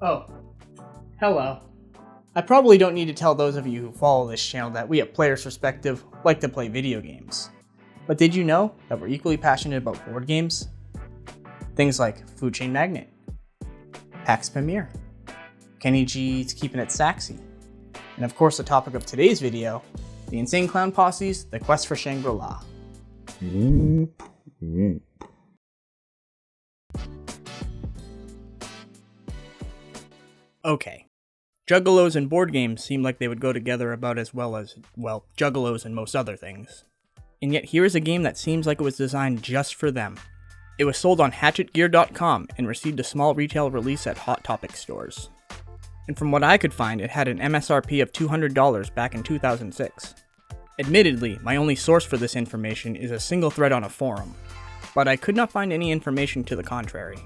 Oh, hello. I probably don't need to tell those of you who follow this channel that we at Player's Perspective like to play video games. But did you know that we're equally passionate about board games? Things like Food Chain Magnate, PAX Premier, Kenny G's Keeping It Saxy, and of course the topic of today's video, the Insane Clown Posse's The Quest for Shangri-La. Okay, Juggalos and board games seem like they would go together about as well as, well, Juggalos and most other things. And yet here is a game that seems like it was designed just for them. It was sold on HatchetGear.com and received a small retail release at Hot Topic stores. And from what I could find, it had an MSRP of $200 back in 2006. Admittedly, my only source for this information is a single thread on a forum, but I could not find any information to the contrary.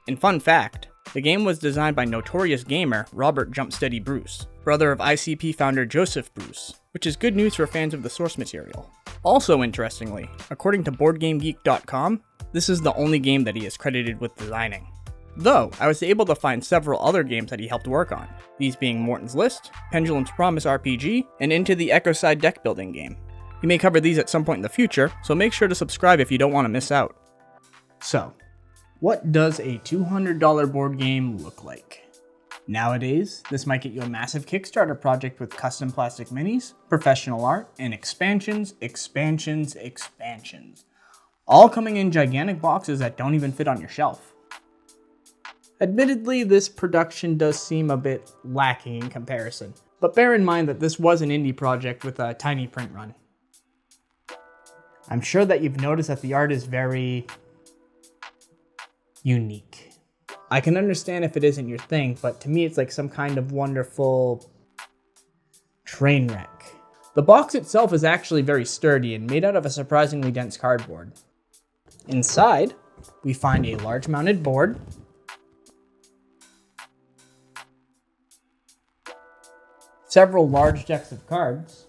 And fun fact, the game was designed by notorious gamer Robert Jumpsteady Bruce, brother of ICP founder Joseph Bruce, which is good news for fans of the source material. Also interestingly, according to BoardGameGeek.com, this is the only game that he is credited with designing. Though, I was able to find several other games that he helped work on, these being Morton's List, Pendulum's Promise RPG, and Into the Echoside deck building game. He may cover these at some point in the future, so make sure to subscribe if you don't want to miss out. So, what does a $200 board game look like? Nowadays, this might get you a massive Kickstarter project with custom plastic minis, professional art, and expansions, all coming in gigantic boxes that don't even fit on your shelf. Admittedly, this production does seem a bit lacking in comparison, but bear in mind that this was an indie project with a tiny print run. I'm sure that you've noticed that the art is very unique. I can understand if it isn't your thing, but to me it's like some kind of wonderful train wreck. The box itself is actually very sturdy and made out of a surprisingly dense cardboard. Inside, we find a large mounted board, several large decks of cards,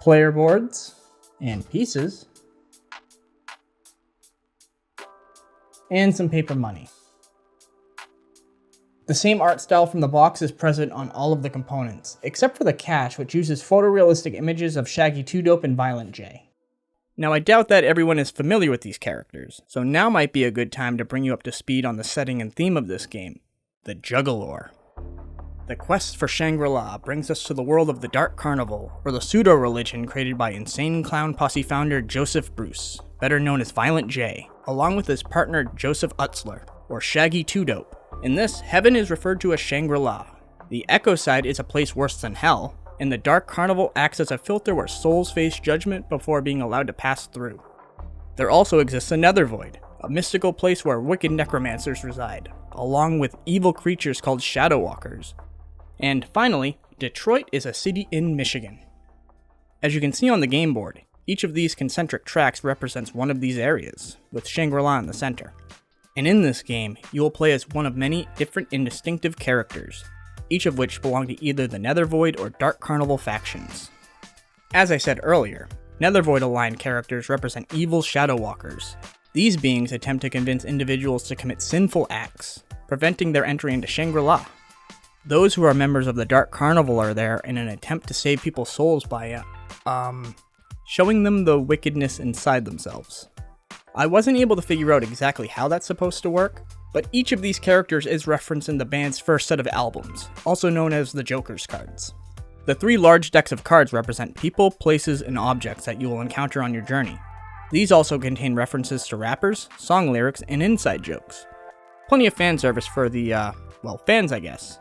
player boards and pieces, and some paper money. The same art style from the box is present on all of the components, except for the cache, which uses photorealistic images of Shaggy 2-Dope and Violent J. Now I doubt that everyone is familiar with these characters, so now might be a good time to bring you up to speed on the setting and theme of this game, the Juggalore. The Quest for Shangri-La brings us to the world of the Dark Carnival, or the pseudo-religion created by Insane Clown Posse founder Joseph Bruce, better known as Violent J, along with his partner Joseph Utzler, or Shaggy 2-Dope. In this, heaven is referred to as Shangri-La. The Echoside is a place worse than hell, and the Dark Carnival acts as a filter where souls face judgment before being allowed to pass through. There also exists a Nether Void, a mystical place where wicked necromancers reside, along with evil creatures called Shadow Walkers. And finally, Detroit is a city in Michigan. As you can see on the game board, each of these concentric tracks represents one of these areas, with Shangri-La in the center. And in this game, you will play as one of many different and distinctive characters, each of which belong to either the Nether Void or Dark Carnival factions. As I said earlier, Nether Void aligned characters represent evil Shadow Walkers. These beings attempt to convince individuals to commit sinful acts, preventing their entry into Shangri-La. Those who are members of the Dark Carnival are there in an attempt to save people's souls by, showing them the wickedness inside themselves. I wasn't able to figure out exactly how that's supposed to work, but each of these characters is referenced in the band's first set of albums, also known as the Joker's cards. The 3 large decks of cards represent people, places, and objects that you will encounter on your journey. These also contain references to rappers, song lyrics, and inside jokes. Plenty of fan service for the, fans I guess.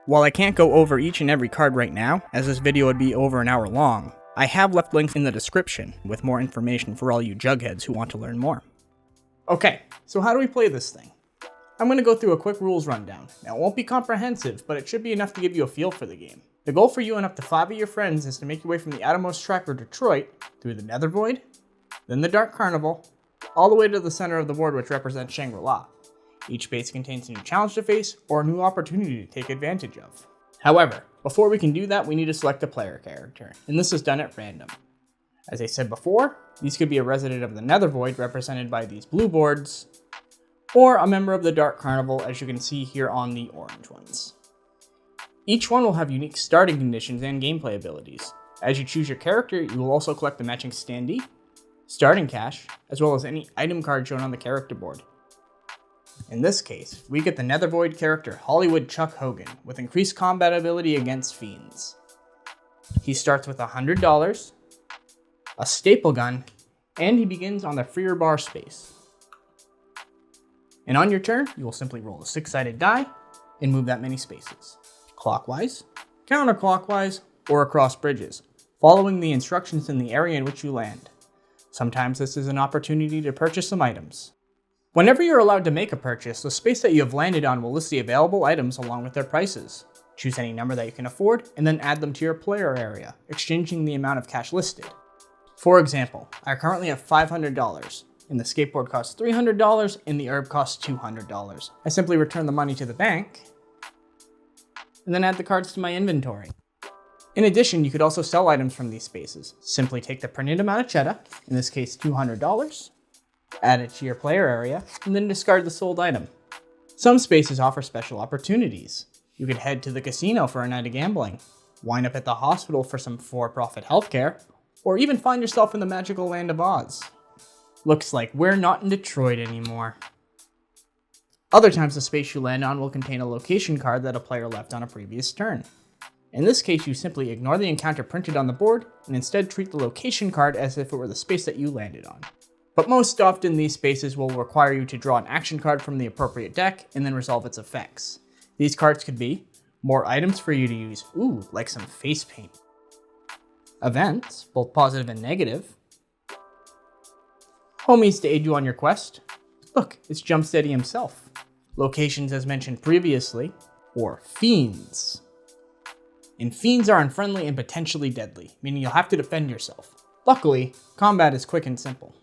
While I can't go over each and every card right now, as this video would be over an hour long, I have left links in the description with more information for all you Jugheads who want to learn more. Okay, so how do we play this thing? I'm going to go through a quick rules rundown. Now it won't be comprehensive, but it should be enough to give you a feel for the game. The goal for you and up to 5 of your friends is to make your way from the outermost track of Detroit, through the Nether Void, then the Dark Carnival, all the way to the center of the board which represents Shangri-La. Each base contains a new challenge to face or a new opportunity to take advantage of. However, before we can do that, we need to select a player character, and this is done at random. As I said before, these could be a resident of the Nether Void, represented by these blue boards, or a member of the Dark Carnival, as you can see here on the orange ones. Each one will have unique starting conditions and gameplay abilities. As you choose your character, you will also collect the matching standee, starting cash, as well as any item card shown on the character board. In this case, we get the Nether Void character Hollywood Chuck Hogan, with increased combat ability against fiends. He starts with $100, a staple gun, and he begins on the freer bar space. And on your turn, you will simply roll a 6-sided die and move that many spaces, clockwise, counterclockwise, or across bridges, following the instructions in the area in which you land. Sometimes this is an opportunity to purchase some items. Whenever you're allowed to make a purchase, the space that you have landed on will list the available items along with their prices. Choose any number that you can afford, and then add them to your player area, exchanging the amount of cash listed. For example, I currently have $500, and the skateboard costs $300, and the herb costs $200. I simply return the money to the bank, and then add the cards to my inventory. In addition, you could also sell items from these spaces. Simply take the printed amount of cheddar, in this case $200, add it to your player area, and then discard the sold item. Some spaces offer special opportunities. You could head to the casino for a night of gambling, wind up at the hospital for some for-profit healthcare, or even find yourself in the magical land of Oz. Looks like we're not in Detroit anymore. Other times the space you land on will contain a location card that a player left on a previous turn. In this case, you simply ignore the encounter printed on the board and instead treat the location card as if it were the space that you landed on. But most often these spaces will require you to draw an action card from the appropriate deck and then resolve its effects. These cards could be more items for you to use, like some face paint. Events, both positive and negative. Homies to aid you on your quest. Look, it's Jumpsteady himself. Locations as mentioned previously, or fiends. And fiends are unfriendly and potentially deadly, meaning you'll have to defend yourself. Luckily, combat is quick and simple.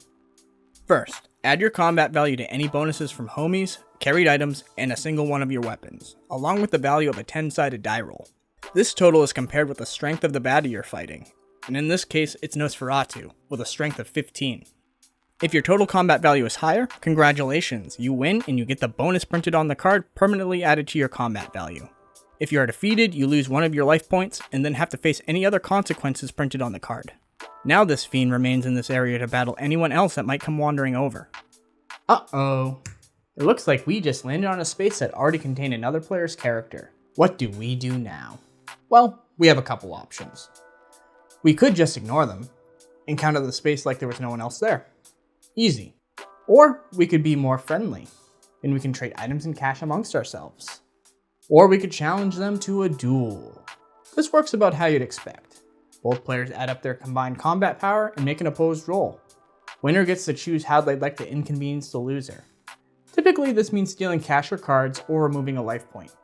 First, add your combat value to any bonuses from homies, carried items, and a single one of your weapons, along with the value of a 10-sided die roll. This total is compared with the strength of the baddie you're fighting, and in this case, it's Nosferatu, with a strength of 15. If your total combat value is higher, congratulations, you win and you get the bonus printed on the card permanently added to your combat value. If you are defeated, you lose one of your life points and then have to face any other consequences printed on the card. Now this fiend remains in this area to battle anyone else that might come wandering over. Uh-oh. It looks like we just landed on a space that already contained another player's character. What do we do now? Well, we have a couple options. We could just ignore them, and count the space like there was no one else there. Easy. Or we could be more friendly, and we can trade items and cash amongst ourselves. Or we could challenge them to a duel. This works about how you'd expect. Both players add up their combined combat power and make an opposed roll. Winner gets to choose how they'd like to inconvenience the loser. Typically this means stealing cash or cards or removing a life point.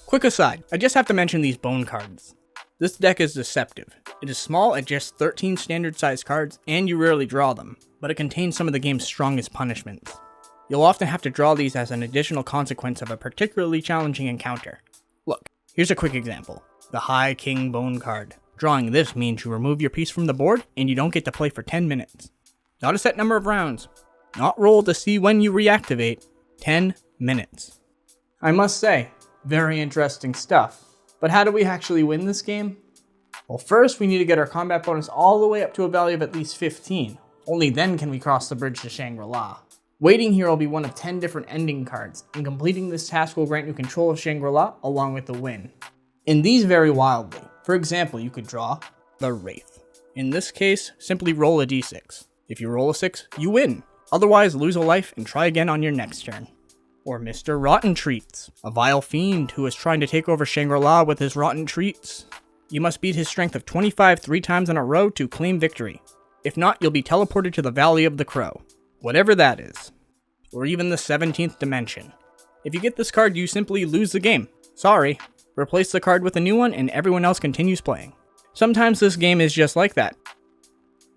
Quick aside, I just have to mention these bone cards. This deck is deceptive. It is small at just 13 standard size cards and you rarely draw them, but it contains some of the game's strongest punishments. You'll often have to draw these as an additional consequence of a particularly challenging encounter. Look, here's a quick example. The High King Bone card. Drawing this means you remove your piece from the board and you don't get to play for 10 minutes. Not a set number of rounds. Not roll to see when you reactivate. 10 minutes. I must say, very interesting stuff. But how do we actually win this game? Well, first we need to get our combat bonus all the way up to a value of at least 15. Only then can we cross the bridge to Shangri-La. Waiting here will be one of 10 different ending cards, and completing this task will grant you control of Shangri-La along with the win. And these vary wildly. For example, you could draw the Wraith. In this case, simply roll a d6. If you roll a 6, you win. Otherwise, lose a life and try again on your next turn. Or Mr. Rotten Treats, a vile fiend who is trying to take over Shangri-La with his rotten treats. You must beat his strength of 25 3 times in a row to claim victory. If not, you'll be teleported to the Valley of the Crow. Whatever that is. Or even the 17th dimension. If you get this card, you simply lose the game. Sorry. Replace the card with a new one and everyone else continues playing. Sometimes this game is just like that.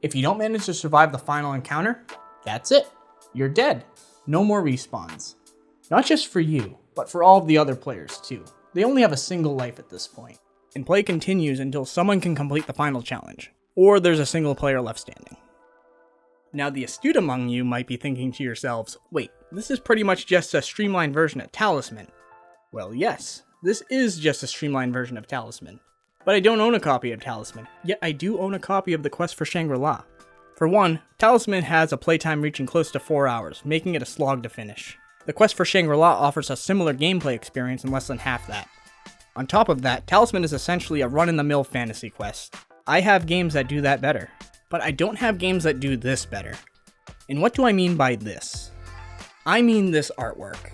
If you don't manage to survive the final encounter, that's it. You're dead. No more respawns. Not just for you, but for all of the other players too. They only have a single life at this point, and play continues until someone can complete the final challenge, or there's a single player left standing. Now the astute among you might be thinking to yourselves, wait, this is pretty much just a streamlined version of Talisman. Well, yes, this is just a streamlined version of Talisman. But I don't own a copy of Talisman, yet I do own a copy of the Quest for Shangri-La. For one, Talisman has a playtime reaching close to 4 hours, making it a slog to finish. The Quest for Shangri-La offers a similar gameplay experience in less than half that. On top of that, Talisman is essentially a run-in-the-mill fantasy quest. I have games that do that better, but I don't have games that do this better. And what do I mean by this? I mean this artwork.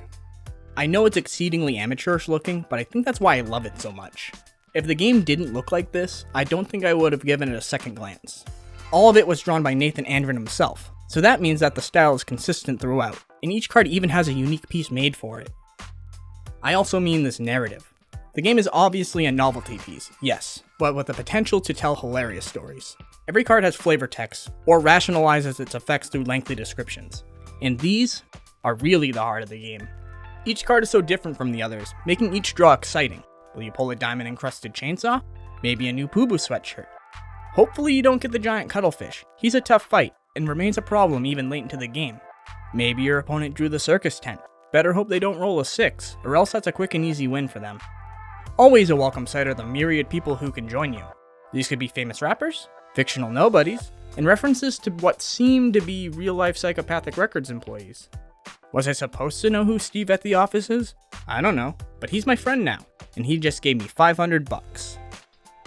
I know it's exceedingly amateurish looking, but I think that's why I love it so much. If the game didn't look like this, I don't think I would have given it a second glance. All of it was drawn by Nathan Andren himself, so that means that the style is consistent throughout, and each card even has a unique piece made for it. I also mean this narrative. The game is obviously a novelty piece, yes, but with the potential to tell hilarious stories. Every card has flavor text, or rationalizes its effects through lengthy descriptions, and these are really the heart of the game. Each card is so different from the others, making each draw exciting. Will you pull a diamond-encrusted chainsaw? Maybe a new Poo Boo sweatshirt? Hopefully you don't get the giant cuttlefish. He's a tough fight, and remains a problem even late into the game. Maybe your opponent drew the circus tent. Better hope they don't roll a 6, or else that's a quick and easy win for them. Always a welcome sight are the myriad people who can join you. These could be famous rappers, fictional nobodies, and references to what seem to be real-life Psychopathic Records employees. Was I supposed to know who Steve at the office is? I don't know, but he's my friend now, and he just gave me $500.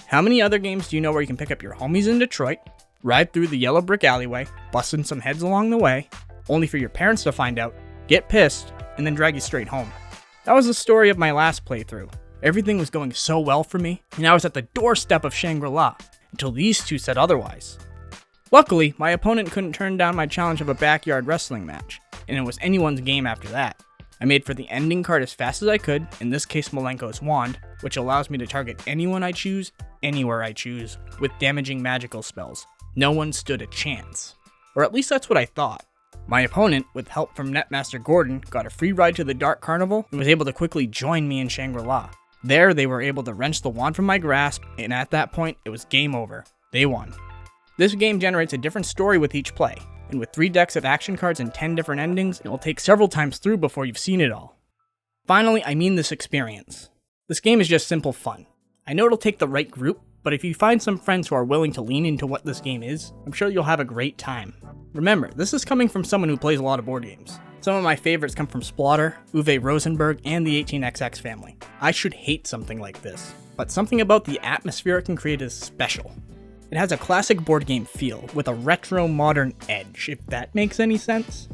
How many other games do you know where you can pick up your homies in Detroit, ride through the yellow brick alleyway, busting some heads along the way, only for your parents to find out, get pissed, and then drag you straight home? That was the story of my last playthrough. Everything was going so well for me, and I was at the doorstep of Shangri-La, until these two said otherwise. Luckily, my opponent couldn't turn down my challenge of a backyard wrestling match, and it was anyone's game after that. I made for the ending card as fast as I could, in this case Malenko's Wand, which allows me to target anyone I choose, anywhere I choose, with damaging magical spells. No one stood a chance. Or at least that's what I thought. My opponent, with help from Netmaster Gordon, got a free ride to the Dark Carnival and was able to quickly join me in Shangri-La. There, they were able to wrench the wand from my grasp, and at that point, it was game over. They won. This game generates a different story with each play, and with 3 decks of action cards and 10 different endings, it will take several times through before you've seen it all. Finally, I mean this experience. This game is just simple fun. I know it'll take the right group, but if you find some friends who are willing to lean into what this game is, I'm sure you'll have a great time. Remember, this is coming from someone who plays a lot of board games. Some of my favorites come from Splotter, Uwe Rosenberg, and the 18XX family. I should hate something like this, but something about the atmosphere it can create is special. It has a classic board game feel, with a retro modern edge, if that makes any sense.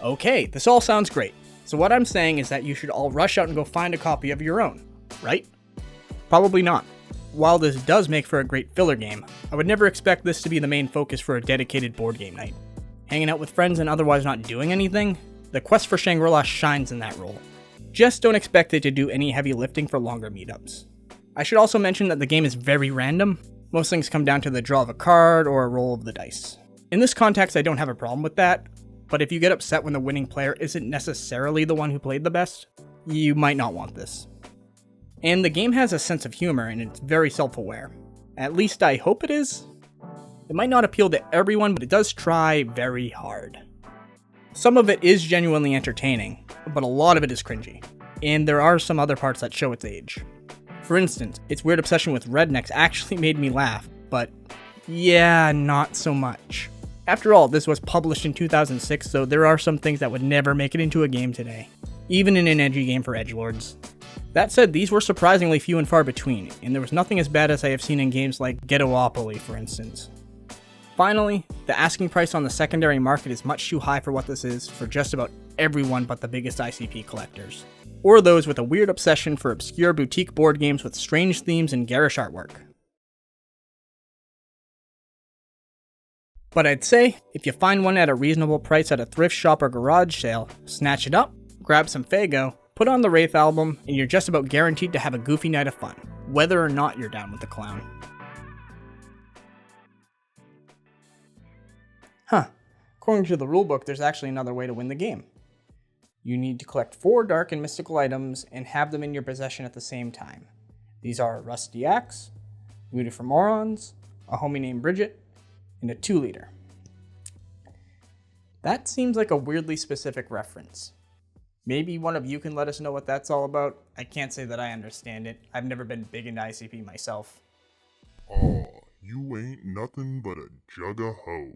Okay, this all sounds great. So what I'm saying is that you should all rush out and go find a copy of your own, right? Probably not. While this does make for a great filler game, I would never expect this to be the main focus for a dedicated board game night. Hanging out with friends and otherwise not doing anything, the Quest for Shangri-La shines in that role. Just don't expect it to do any heavy lifting for longer meetups. I should also mention that the game is very random. Most things come down to the draw of a card or a roll of the dice. In this context, I don't have a problem with that, but if you get upset when the winning player isn't necessarily the one who played the best, you might not want this. And the game has a sense of humor and it's very self-aware. At least I hope it is. It might not appeal to everyone, but it does try very hard. Some of it is genuinely entertaining, but a lot of it is cringy. And there are some other parts that show its age. For instance, its weird obsession with rednecks actually made me laugh, but yeah, not so much. After all, this was published in 2006, so there are some things that would never make it into a game today, even in an edgy game for edgelords. That said, these were surprisingly few and far between, and there was nothing as bad as I have seen in games like Ghettopoly, for instance. Finally, the asking price on the secondary market is much too high for what this is for just about everyone but the biggest ICP collectors. Or those with a weird obsession for obscure boutique board games with strange themes and garish artwork. But I'd say, if you find one at a reasonable price at a thrift shop or garage sale, snatch it up, grab some Faygo, put on the Wraith album, and you're just about guaranteed to have a goofy night of fun, whether or not you're down with the clown. According to the rulebook, there's actually another way to win the game. You need to collect 4 dark and mystical items and have them in your possession at the same time. These are a rusty axe, Voodoo for Morons, a homie named Bridget, and a 2-liter. That seems like a weirdly specific reference. Maybe one of you can let us know what that's all about. I can't say that I understand it. I've never been big into ICP myself. Aw, you ain't nothing but a jug of hoe.